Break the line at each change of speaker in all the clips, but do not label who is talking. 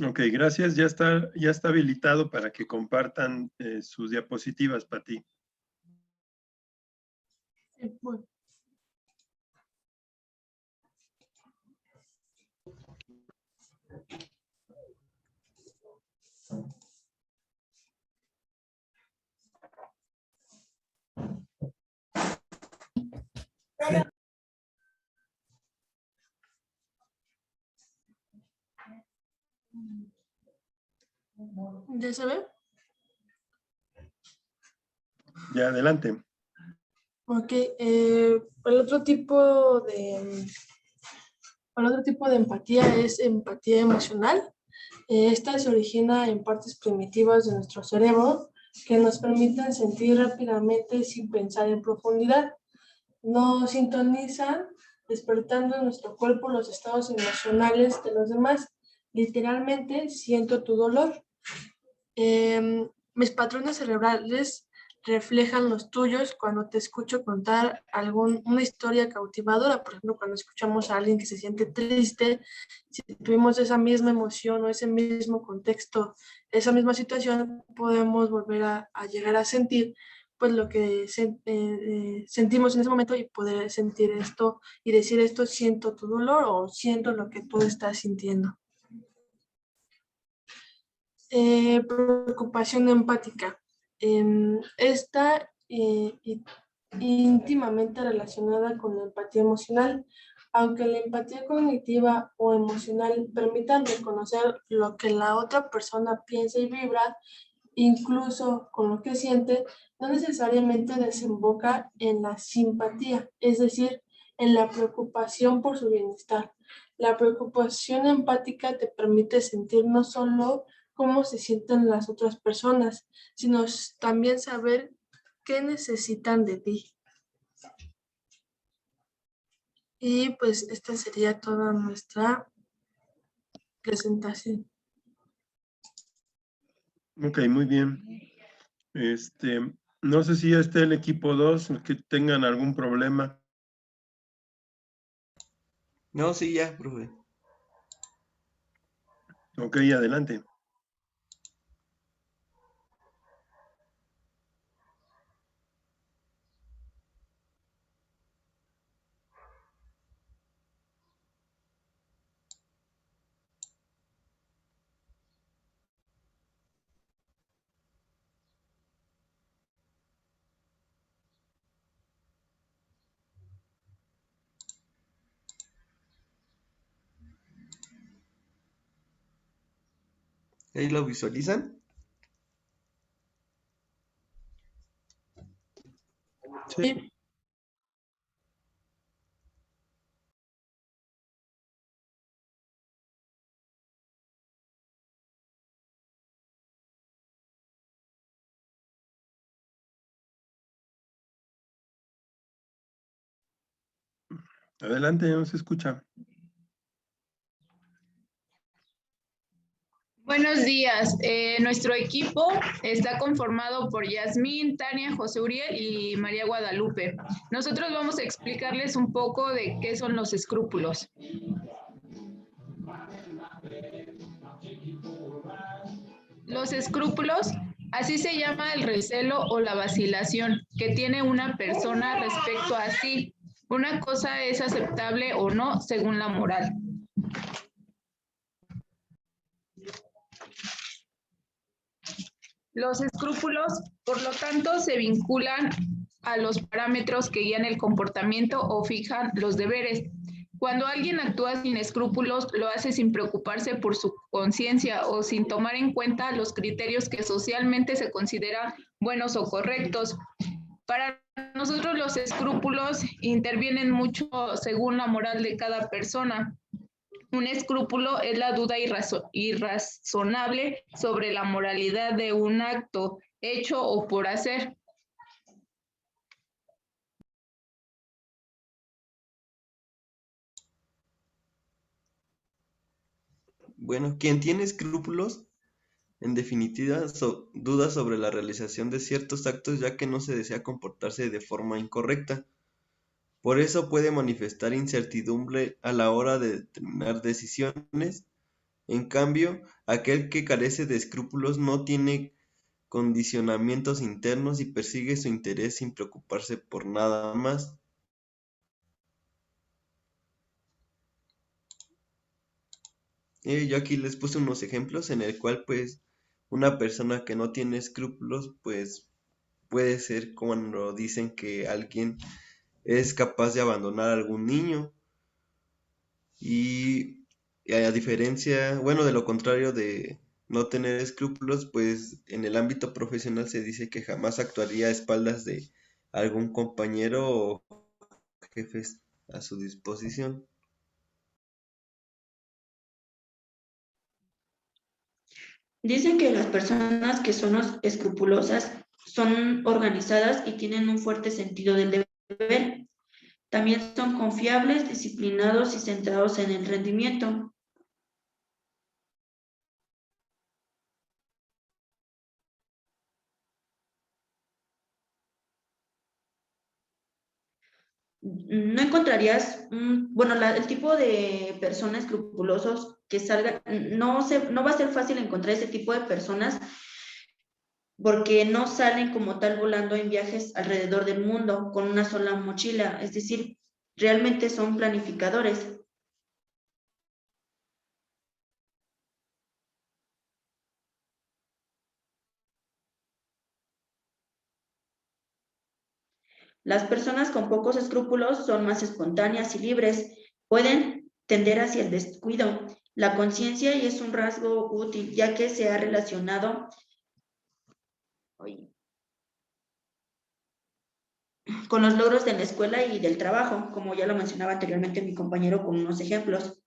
Ok, gracias. Ya está habilitado para que compartan sus diapositivas, Pati.
Bueno. ¿Ya se ve?
Ya, adelante.
Ok, el otro tipo de empatía es empatía emocional. Esta se origina en partes primitivas de nuestro cerebro que nos permiten sentir rápidamente sin pensar en profundidad. Nos sintonizan despertando en nuestro cuerpo los estados emocionales de los demás. Literalmente, siento tu dolor. Mis patrones cerebrales reflejan los tuyos cuando te escucho contar una historia cautivadora. Por ejemplo, cuando escuchamos a alguien que se siente triste, si tuvimos esa misma emoción o ese mismo contexto, esa misma situación, podemos volver a llegar a sentir pues lo que sentimos en ese momento y poder sentir esto y decir esto, siento tu dolor o siento lo que tú estás sintiendo. Preocupación empática. Está íntimamente relacionada con la empatía emocional. Aunque la empatía cognitiva o emocional permitan reconocer lo que la otra persona piensa y vibra, incluso con lo que siente, no necesariamente desemboca en la simpatía, es decir, en la preocupación por su bienestar. La preocupación empática te permite sentir no solo cómo se sienten las otras personas, sino también saber qué necesitan de ti. Y pues esta sería toda nuestra presentación.
Ok, muy bien. No sé si esté el equipo 2, que tengan algún problema.
No, sí, ya, profe.
Ok, adelante.
¿Ahí lo visualizan?
Sí.
Adelante, no se escucha.
Buenos días. Nuestro equipo está conformado por Yasmín, Tania, José Uriel y María Guadalupe. Nosotros vamos a explicarles un poco de qué son los escrúpulos. Los escrúpulos, así se llama el recelo o la vacilación que tiene una persona respecto a sí. Una cosa es aceptable o no según la moral. Los escrúpulos, por lo tanto, se vinculan a los parámetros que guían el comportamiento o fijan los deberes. Cuando alguien actúa sin escrúpulos, lo hace sin preocuparse por su conciencia o sin tomar en cuenta los criterios que socialmente se consideran buenos o correctos. Para nosotros los escrúpulos intervienen mucho según la moral de cada persona. Un escrúpulo es la duda irrazonable sobre la moralidad de un acto hecho o por hacer.
Bueno, quien tiene escrúpulos, en definitiva, duda sobre la realización de ciertos actos ya que no se desea comportarse de forma incorrecta. Por eso puede manifestar incertidumbre a la hora de determinar decisiones. En cambio, aquel que carece de escrúpulos no tiene condicionamientos internos y persigue su interés sin preocuparse por nada más. Yo aquí les puse unos ejemplos en el cual pues una persona que no tiene escrúpulos pues puede ser cuando dicen que alguien es capaz de abandonar a algún niño y a diferencia, bueno, de lo contrario de no tener escrúpulos, pues en el ámbito profesional se dice que jamás actuaría a espaldas de algún compañero o jefes a su disposición.
Dicen que las personas que son escrupulosas son organizadas y tienen un fuerte sentido del deber. También son confiables, disciplinados y centrados en el rendimiento. No encontrarías, bueno, el tipo de personas escrupulosos que salgan, no va a ser fácil encontrar ese tipo de personas porque no salen como tal volando en viajes alrededor del mundo con una sola mochila, es decir, realmente son planificadores. Las personas con pocos escrúpulos son más espontáneas y libres, pueden tender hacia el descuido, la conciencia y es un rasgo útil ya que se ha relacionado con los logros de la escuela y del trabajo, como ya lo mencionaba anteriormente mi compañero con unos ejemplos.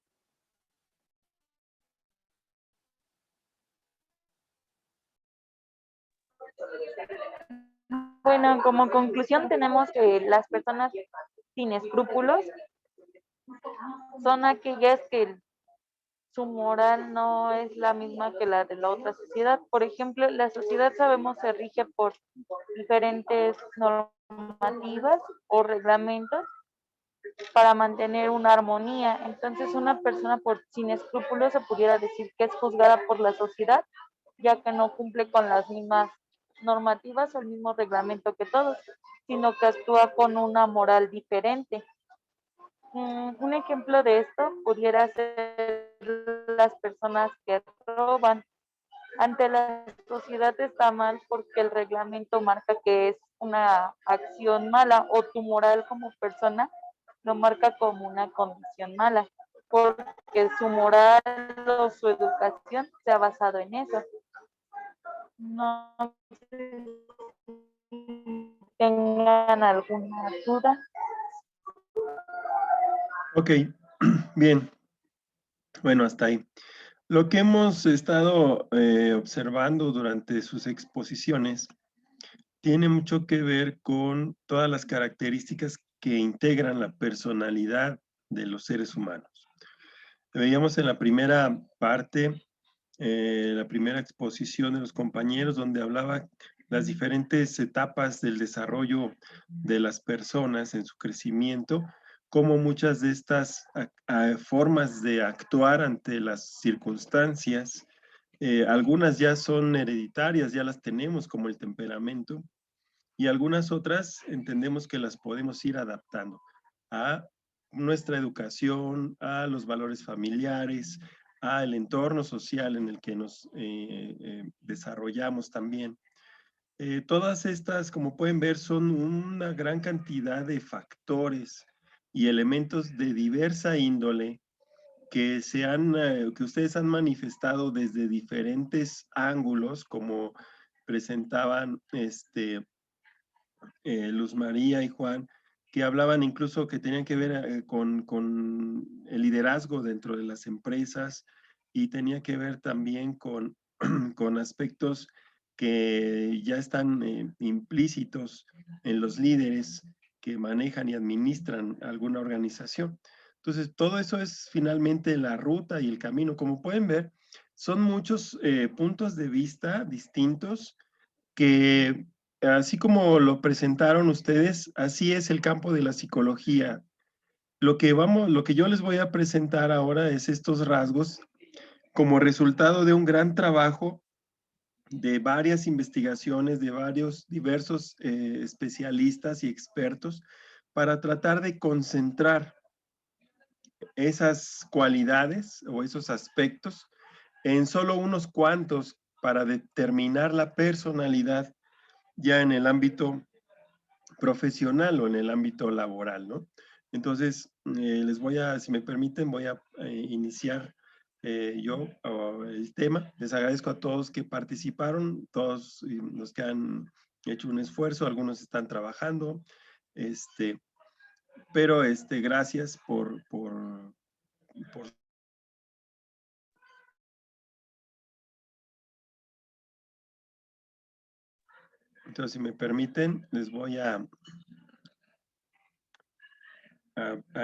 Bueno, como conclusión tenemos que las personas sin escrúpulos son aquellas que su moral no es la misma que la de la otra sociedad. Por ejemplo, la sociedad sabemos se rige por diferentes normativas o reglamentos para mantener una armonía. Entonces, una persona sin escrúpulos se pudiera decir que es juzgada por la sociedad, ya que no cumple con las mismas normativas o el mismo reglamento que todos, sino que actúa con una moral diferente. Un ejemplo de esto pudiera ser las personas que roban. Ante la sociedad está mal porque el reglamento marca que es una acción mala o tu moral como persona lo marca como una condición mala porque su moral o su educación se ha basado en eso. No sé si tengan alguna duda.
Ok, bien. Bueno, hasta ahí. Lo que hemos estado observando durante sus exposiciones tiene mucho que ver con todas las características que integran la personalidad de los seres humanos. Veíamos en la primera parte, la primera exposición de los compañeros, donde hablaba las diferentes etapas del desarrollo de las personas en su crecimiento, como muchas de estas formas de actuar ante las circunstancias, algunas ya son hereditarias, ya las tenemos, como el temperamento, y algunas otras entendemos que las podemos ir adaptando a nuestra educación, a los valores familiares, al entorno social en el que nos desarrollamos también. Todas estas, como pueden ver, son una gran cantidad de factores y elementos de diversa índole que que ustedes han manifestado desde diferentes ángulos, como presentaban Luz María y Juan, que hablaban incluso que tenían que ver con el liderazgo dentro de las empresas y tenía que ver también con, con aspectos que ya están implícitos en los líderes que manejan y administran alguna organización. Entonces, todo eso es finalmente la ruta y el camino. Como pueden ver, son muchos puntos de vista distintos que así como lo presentaron ustedes, así es el campo de la psicología. Lo que yo les voy a presentar ahora es estos rasgos como resultado de un gran trabajo de varias investigaciones, de varios diversos especialistas y expertos para tratar de concentrar esas cualidades o esos aspectos en solo unos cuantos para determinar la personalidad ya en el ámbito profesional o en el ámbito laboral, ¿no? Entonces, les voy a, si me permiten, voy a iniciar el tema. Les agradezco a todos que participaron, todos los que han hecho un esfuerzo, algunos están trabajando, pero gracias por entonces, si me permiten, les voy a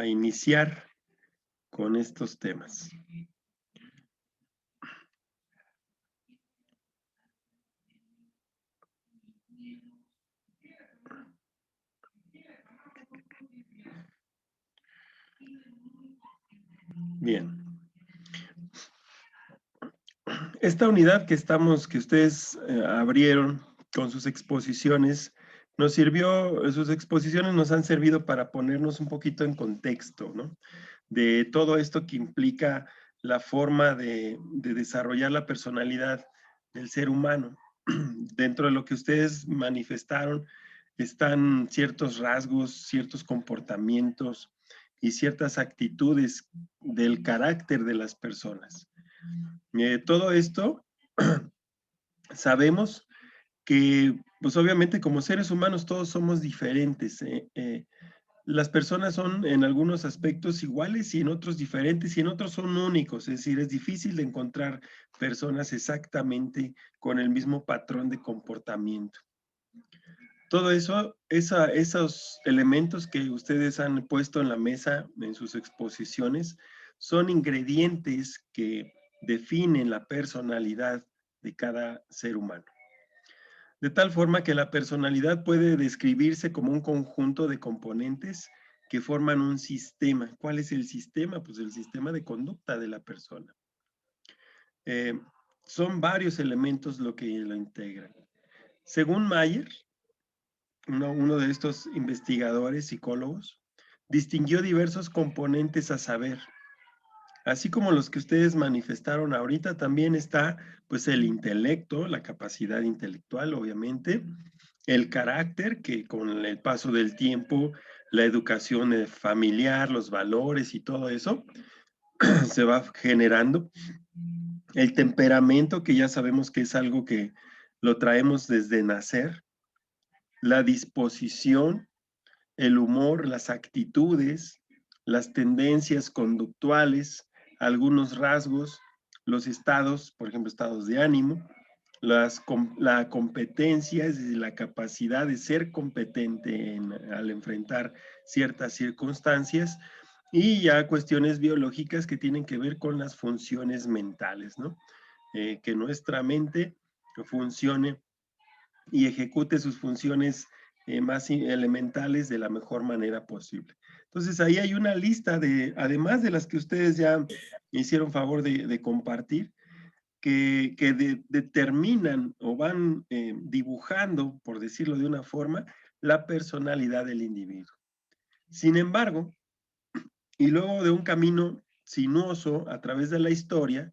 iniciar con estos temas. Bien. Esta unidad que ustedes abrieron con sus exposiciones, sus exposiciones nos han servido para ponernos un poquito en contexto, ¿no? De todo esto que implica la forma de desarrollar la personalidad del ser humano. Dentro de lo que ustedes manifestaron están ciertos rasgos, ciertos comportamientos y ciertas actitudes del carácter de las personas. Todo esto sabemos que, pues obviamente como seres humanos todos somos diferentes. Las personas son en algunos aspectos iguales y en otros diferentes y en otros son únicos. Es decir, es difícil de encontrar personas exactamente con el mismo patrón de comportamiento. Todo eso, esos elementos que ustedes han puesto en la mesa en sus exposiciones son ingredientes que definen la personalidad de cada ser humano. De tal forma que la personalidad puede describirse como un conjunto de componentes que forman un sistema. ¿Cuál es el sistema? Pues el sistema de conducta de la persona. Son varios elementos lo que lo integran. Según Mayer, uno de estos investigadores, psicólogos, distinguió diversos componentes a saber. Así como los que ustedes manifestaron ahorita, también está pues el intelecto, la capacidad intelectual, obviamente, el carácter, que con el paso del tiempo, la educación familiar, los valores y todo eso, se va generando. El temperamento, que ya sabemos que es algo que lo traemos desde nacer. La disposición, el humor, las actitudes, las tendencias conductuales, algunos rasgos, los estados, por ejemplo, estados de ánimo, la competencia, es decir, la capacidad de ser competente al enfrentar ciertas circunstancias, y ya cuestiones biológicas que tienen que ver con las funciones mentales, ¿no? Que nuestra mente funcione y ejecute sus funciones más elementales de la mejor manera posible. Entonces ahí hay una lista además de las que ustedes ya me hicieron favor de compartir, que determinan o van dibujando, por decirlo de una forma, la personalidad del individuo. Sin embargo, y luego de un camino sinuoso a través de la historia,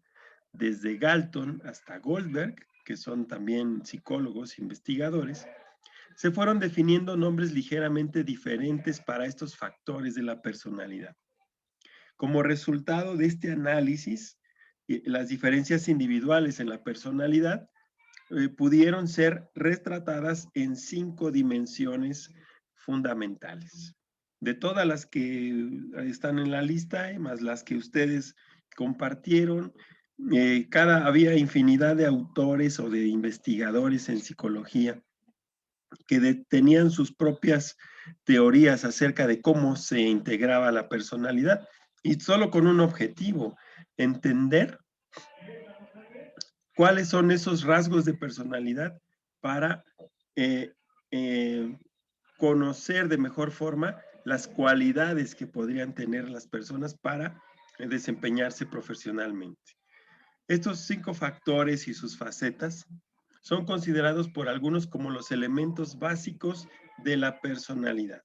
desde Galton hasta Goldberg, que son también psicólogos, investigadores, se fueron definiendo nombres ligeramente diferentes para estos factores de la personalidad. Como resultado de este análisis, las diferencias individuales en la personalidad pudieron ser retratadas en 5 dimensiones fundamentales. De todas las que están en la lista, más las que ustedes compartieron, había infinidad de autores o de investigadores en psicología que tenían sus propias teorías acerca de cómo se integraba la personalidad, y solo con un objetivo: entender cuáles son esos rasgos de personalidad para conocer de mejor forma las cualidades que podrían tener las personas para desempeñarse profesionalmente. Estos 5 factores y sus facetas son considerados por algunos como los elementos básicos de la personalidad.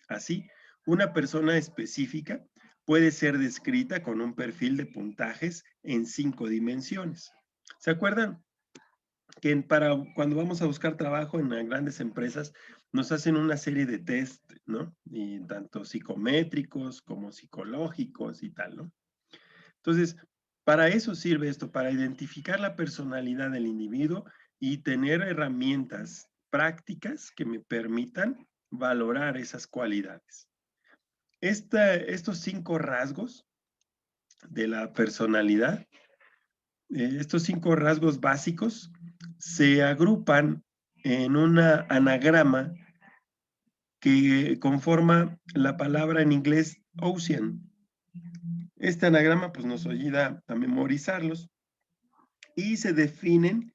Así, una persona específica puede ser descrita con un perfil de puntajes en 5 dimensiones. ¿Se acuerdan? Que cuando vamos a buscar trabajo en grandes empresas, nos hacen una serie de test, ¿no? Y tanto psicométricos como psicológicos y tal, ¿no? Entonces, para eso sirve esto, para identificar la personalidad del individuo y tener herramientas prácticas que me permitan valorar esas cualidades. Estos 5 rasgos de la personalidad, estos 5 rasgos básicos, se agrupan en una anagrama que conforma la palabra en inglés ocean. Este anagrama pues nos ayuda a memorizarlos y se definen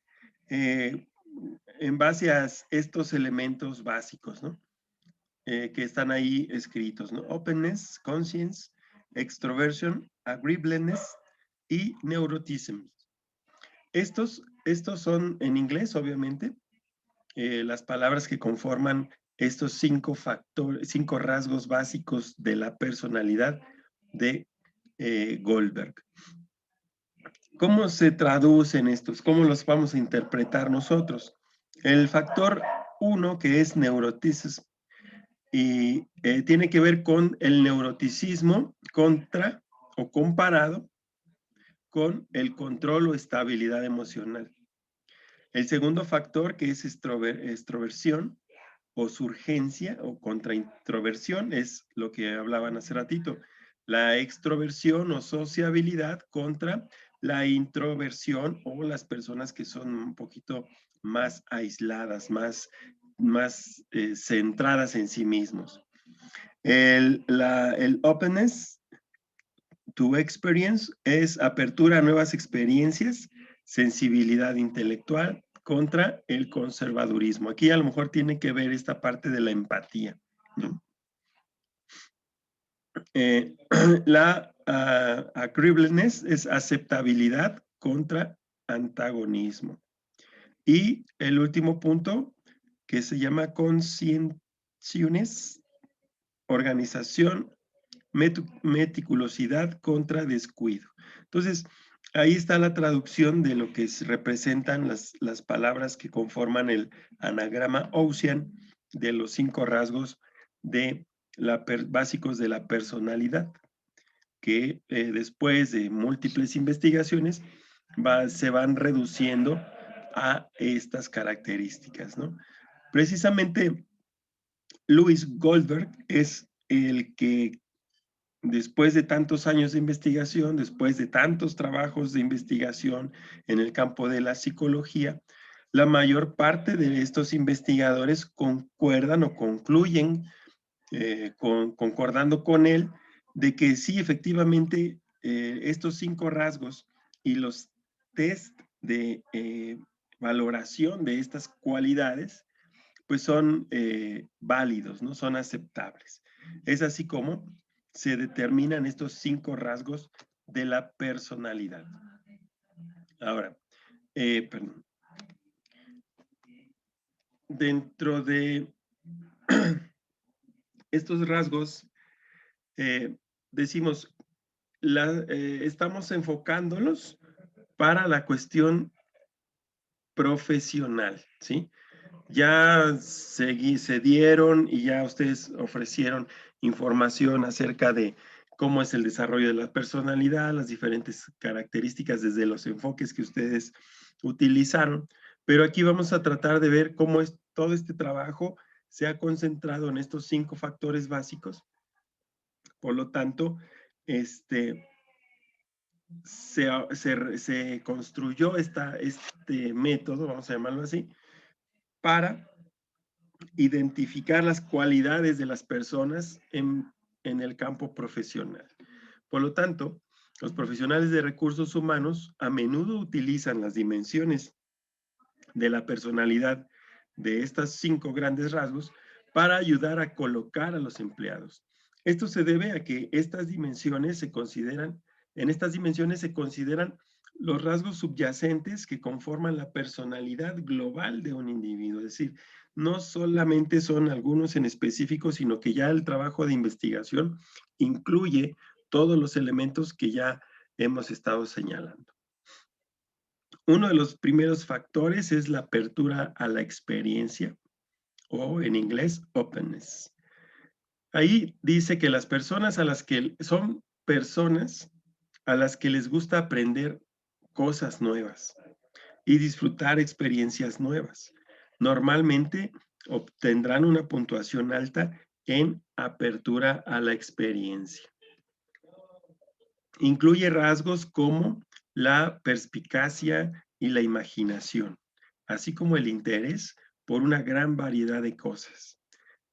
en base a estos elementos básicos, ¿no? Que están ahí escritos, ¿no? Openness, conscience, extroversion, agreeableness y neuroticism. Estos son en inglés, obviamente, las palabras que conforman estos 5 rasgos básicos de la personalidad de Goldberg. ¿Cómo se traducen estos? ¿Cómo los vamos a interpretar nosotros? El factor 1, que es neuroticism, y tiene que ver con el neuroticismo contra o comparado con el control o estabilidad emocional. El segundo factor, que es extroversión o surgencia o contraintroversión, es lo que hablaban hace ratito. La extroversión o sociabilidad contra la introversión o las personas que son un poquito más aisladas, más centradas en sí mismos. El openness to experience es apertura a nuevas experiencias, sensibilidad intelectual contra el conservadurismo. Aquí a lo mejor tiene que ver esta parte de la empatía, ¿no? La agreeableness es aceptabilidad contra antagonismo. Y el último punto, que se llama conscientiousness, organización, meticulosidad contra descuido. Entonces, ahí está la traducción de lo que representan las palabras que conforman el anagrama Ocean de los 5 rasgos básicos de la personalidad, que después de múltiples investigaciones se van reduciendo a estas características, ¿no? Precisamente, Louis Goldberg es el que, después de tantos años de investigación, después de tantos trabajos de investigación en el campo de la psicología, la mayor parte de estos investigadores concuerdan o concluyen, concordando con él, de que sí, efectivamente, estos 5 rasgos y los test de valoración de estas cualidades, pues son válidos, ¿no? Son aceptables. Es así como se determinan estos 5 rasgos de la personalidad. Ahora, perdón. Dentro de estos rasgos, decimos, estamos enfocándolos para la cuestión profesional, ¿sí? Ya se dieron y ya ustedes ofrecieron información acerca de cómo es el desarrollo de la personalidad, las diferentes características desde los enfoques que ustedes utilizaron. Pero aquí vamos a tratar de ver cómo todo este trabajo se ha concentrado en estos 5 factores básicos. Por lo tanto, se construyó este método, vamos a llamarlo así, para identificar las cualidades de las personas en el campo profesional. Por lo tanto, los profesionales de recursos humanos a menudo utilizan las dimensiones de la personalidad de estos 5 grandes rasgos para ayudar a colocar a los empleados. Esto se debe a que estas dimensiones en estas dimensiones se consideran los rasgos subyacentes que conforman la personalidad global de un individuo. Es decir, no solamente son algunos en específico, sino que ya el trabajo de investigación incluye todos los elementos que ya hemos estado señalando. Uno de los primeros factores es la apertura a la experiencia, o en inglés, openness. Ahí dice que las personas son personas a las que les gusta aprender cosas nuevas y disfrutar experiencias nuevas. Normalmente obtendrán una puntuación alta en apertura a la experiencia. Incluye rasgos como la perspicacia y la imaginación, así como el interés por una gran variedad de cosas.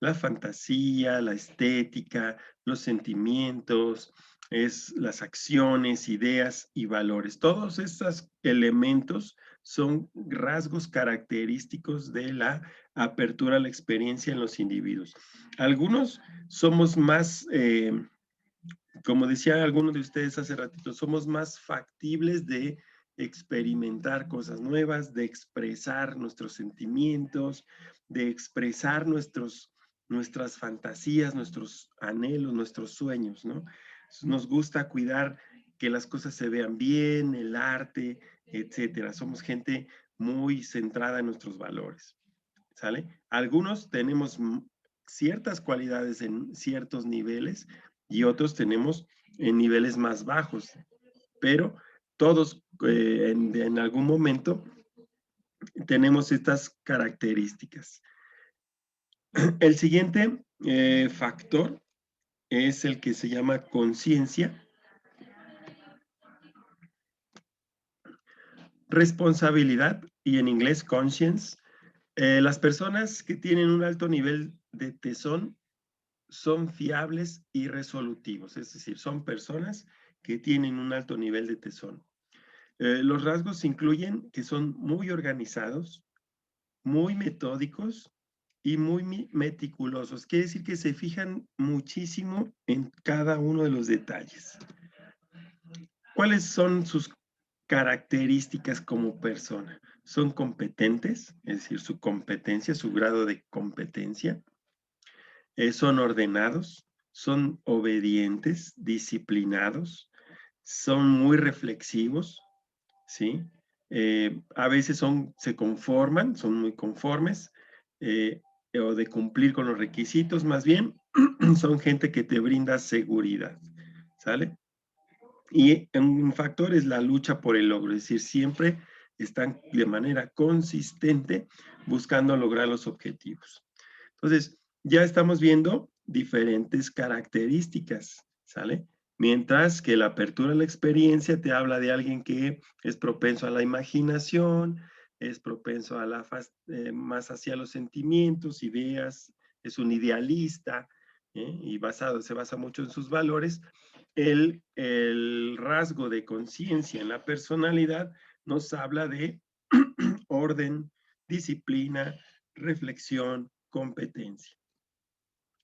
La fantasía, la estética, los sentimientos, las acciones, ideas y valores. Todos estos elementos son rasgos característicos de la apertura a la experiencia en los individuos. Algunos somos más, como decía alguno de ustedes hace ratito, somos más factibles de experimentar cosas nuevas, de expresar nuestros sentimientos, de expresar nuestras fantasías, nuestros anhelos, nuestros sueños, ¿no? Nos gusta cuidar que las cosas se vean bien, el arte, etcétera. Somos gente muy centrada en nuestros valores, ¿sale? Algunos tenemos ciertas cualidades en ciertos niveles y otros tenemos en niveles más bajos, pero todos en algún momento tenemos estas características. El siguiente factor es el que se llama conciencia, responsabilidad y en inglés conscience. Las personas que tienen un alto nivel de tesón son fiables y resolutivos, es decir, son personas que tienen un alto nivel de tesón. Los rasgos incluyen que son muy organizados, muy metódicos y muy meticulosos. Quiere decir que se fijan muchísimo en cada uno de los detalles. ¿Cuáles son sus características como persona? Son competentes, es decir, su competencia, su grado de competencia. Son ordenados, son obedientes, disciplinados, son muy reflexivos, ¿sí? A veces se conforman, son muy conformes, o de cumplir con los requisitos, más bien, son gente que te brinda seguridad, ¿sale? Y un factor es la lucha por el logro, es decir, siempre están de manera consistente buscando lograr los objetivos. Entonces, ya estamos viendo diferentes características, ¿sale? Mientras que la apertura a la experiencia te habla de alguien que es propenso a la imaginación, es propenso a más hacia los sentimientos, ideas, es un idealista, y se basa mucho en sus valores. El rasgo de conciencia en la personalidad nos habla de orden, disciplina, reflexión, competencia.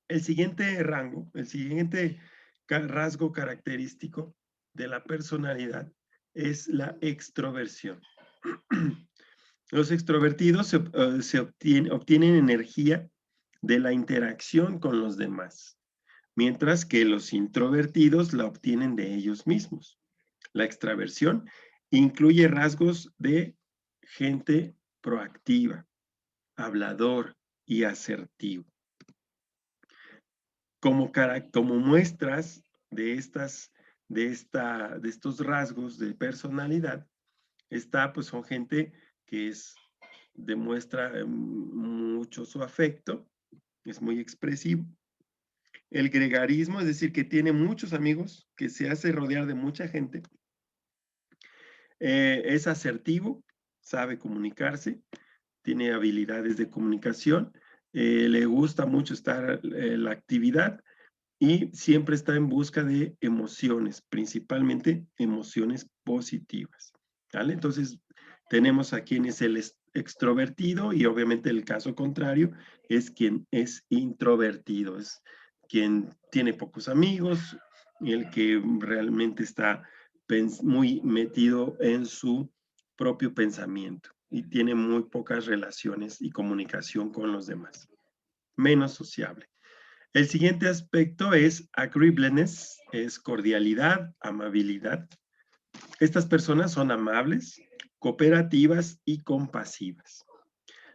El siguiente rasgo característico de la personalidad es la extroversión. Los extrovertidos obtienen energía de la interacción con los demás, mientras que los introvertidos la obtienen de ellos mismos. La extraversión incluye rasgos de gente proactiva, hablador y asertivo. Como muestras de estos rasgos de personalidad, son gente que demuestra mucho su afecto, es muy expresivo. El gregarismo, es decir, que tiene muchos amigos, que se hace rodear de mucha gente. Es asertivo, sabe comunicarse, tiene habilidades de comunicación, le gusta mucho estar la actividad y siempre está en busca de emociones, principalmente emociones positivas, ¿vale? Entonces, tenemos a quien es extrovertido y obviamente el caso contrario es quien es introvertido, es quien tiene pocos amigos y el que realmente está muy metido en su propio pensamiento y tiene muy pocas relaciones y comunicación con los demás, menos sociable. El siguiente aspecto es agreeableness, es cordialidad, amabilidad. Estas personas son amables, cooperativas y compasivas.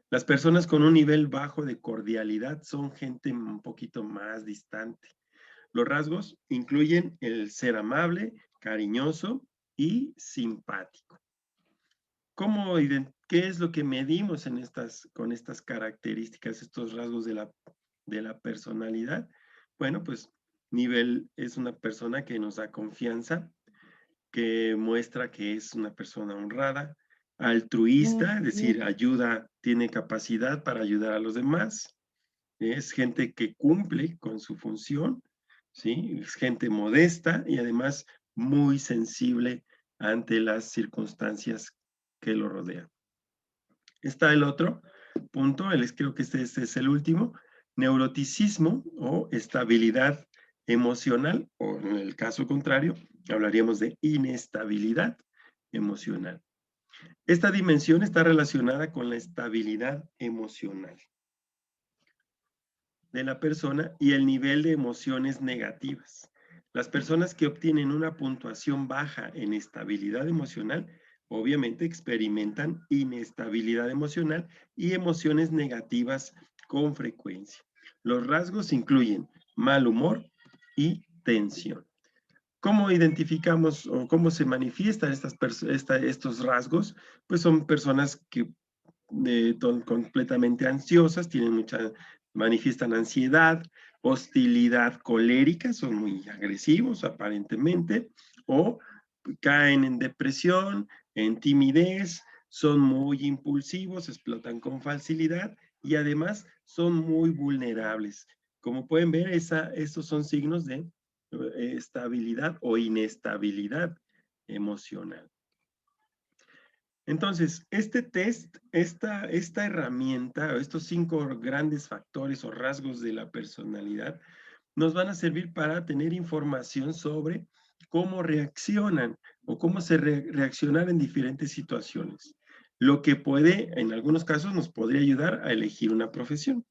Las personas con un nivel bajo de cordialidad son gente un poquito más distante. Los rasgos incluyen el ser amable, cariñoso y simpático. ¿Qué es lo que medimos con estas características, estos rasgos de la personalidad? Bueno, pues nivel es una persona que nos da confianza, que muestra que es una persona honrada, altruista, es decir, tiene capacidad para ayudar a los demás, es gente que cumple con su función, ¿sí? Es gente modesta y además muy sensible ante las circunstancias que lo rodean. Está el otro punto, creo que este es el último, neuroticismo o estabilidad emocional, o en el caso contrario, hablaríamos de inestabilidad emocional. Esta dimensión está relacionada con la estabilidad emocional de la persona y el nivel de emociones negativas. Las personas que obtienen una puntuación baja en estabilidad emocional, obviamente experimentan inestabilidad emocional y emociones negativas con frecuencia. Los rasgos incluyen mal humor y tensión. ¿Cómo identificamos o cómo se manifiestan estos rasgos? Pues son personas que completamente ansiosas, manifiestan ansiedad, hostilidad colérica, son muy agresivos aparentemente, o caen en depresión, en timidez, son muy impulsivos, explotan con facilidad y además son muy vulnerables. Como pueden ver, estos son signos de estabilidad o inestabilidad emocional. Entonces, este test, esta herramienta, estos 5 grandes factores o rasgos de la personalidad, nos van a servir para tener información sobre cómo reaccionan o cómo reaccionar en diferentes situaciones. Lo que en algunos casos, nos podría ayudar a elegir una profesión.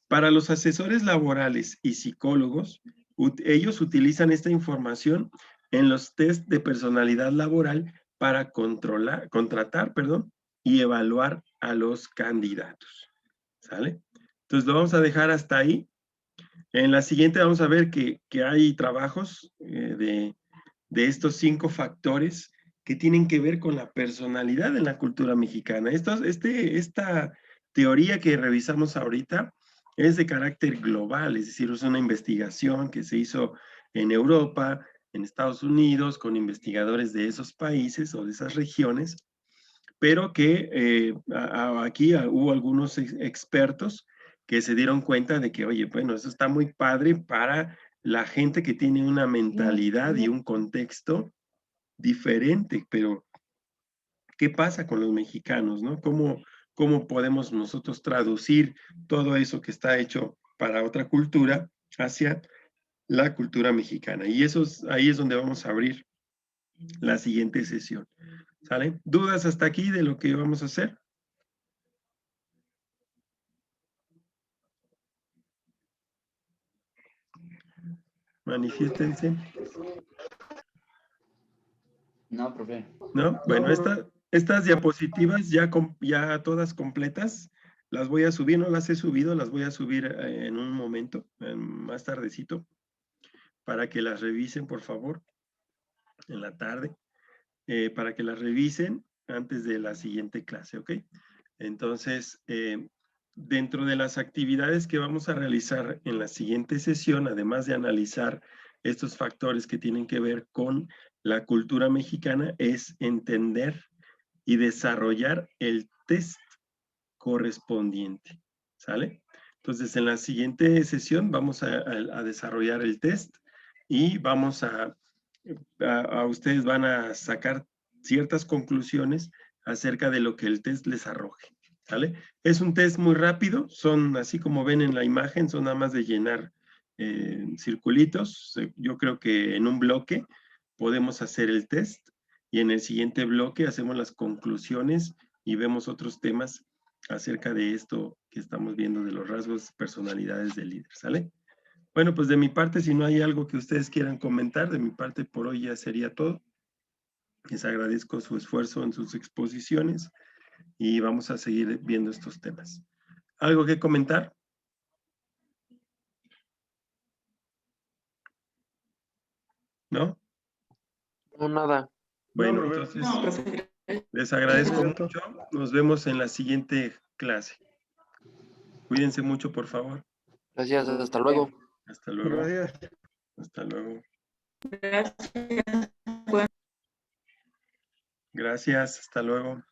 Para los asesores laborales y psicólogos, ellos utilizan esta información en los test de personalidad laboral para contratar y evaluar a los candidatos. ¿Sale? Entonces lo vamos a dejar hasta ahí. En la siguiente vamos a ver que hay trabajos de estos 5 factores que tienen que ver con la personalidad en la cultura mexicana. Esta teoría que revisamos ahorita es de carácter global, es decir, es una investigación que se hizo en Europa, en Estados Unidos, con investigadores de esos países o de esas regiones, pero que aquí hubo algunos expertos que se dieron cuenta de que, oye, bueno, eso está muy padre para la gente que tiene una mentalidad y un contexto diferente, pero ¿qué pasa con los mexicanos, no? ¿Cómo podemos nosotros traducir todo eso que está hecho para otra cultura hacia la cultura mexicana? Y ahí es donde vamos a abrir la siguiente sesión. ¿Sale? ¿Dudas hasta aquí de lo que vamos a hacer? Manifiéstense.
No, profe.
¿No? Bueno, estas diapositivas ya todas completas, las voy a subir, no las he subido, las voy a subir en un momento, más tardecito, para que las revisen, por favor, en la tarde, para que las revisen antes de la siguiente clase, ¿ok? Entonces, dentro de las actividades que vamos a realizar en la siguiente sesión, además de analizar estos factores que tienen que ver con la cultura mexicana, es entender y desarrollar el test correspondiente, ¿sale? Entonces, en la siguiente sesión vamos a desarrollar el test y ustedes van a sacar ciertas conclusiones acerca de lo que el test les arroje, ¿sale? Es un test muy rápido, son así como ven en la imagen, son nada más de llenar circulitos. Yo creo que en un bloque podemos hacer el test y en el siguiente bloque hacemos las conclusiones y vemos otros temas acerca de esto que estamos viendo de los rasgos, personalidades del líder, ¿sale? Bueno, pues de mi parte, si no hay algo que ustedes quieran comentar, de mi parte por hoy ya sería todo. Les agradezco su esfuerzo en sus exposiciones y vamos a seguir viendo estos temas. ¿Algo que comentar? ¿No?
No, nada.
Bueno,
No,
entonces
No, profe.
les agradezco
Cierto.
mucho. Nos vemos en la siguiente clase. Cuídense mucho, por favor.
Gracias, hasta luego.
Hasta luego.
Gracias.
Hasta luego.
Gracias.
Gracias, hasta luego.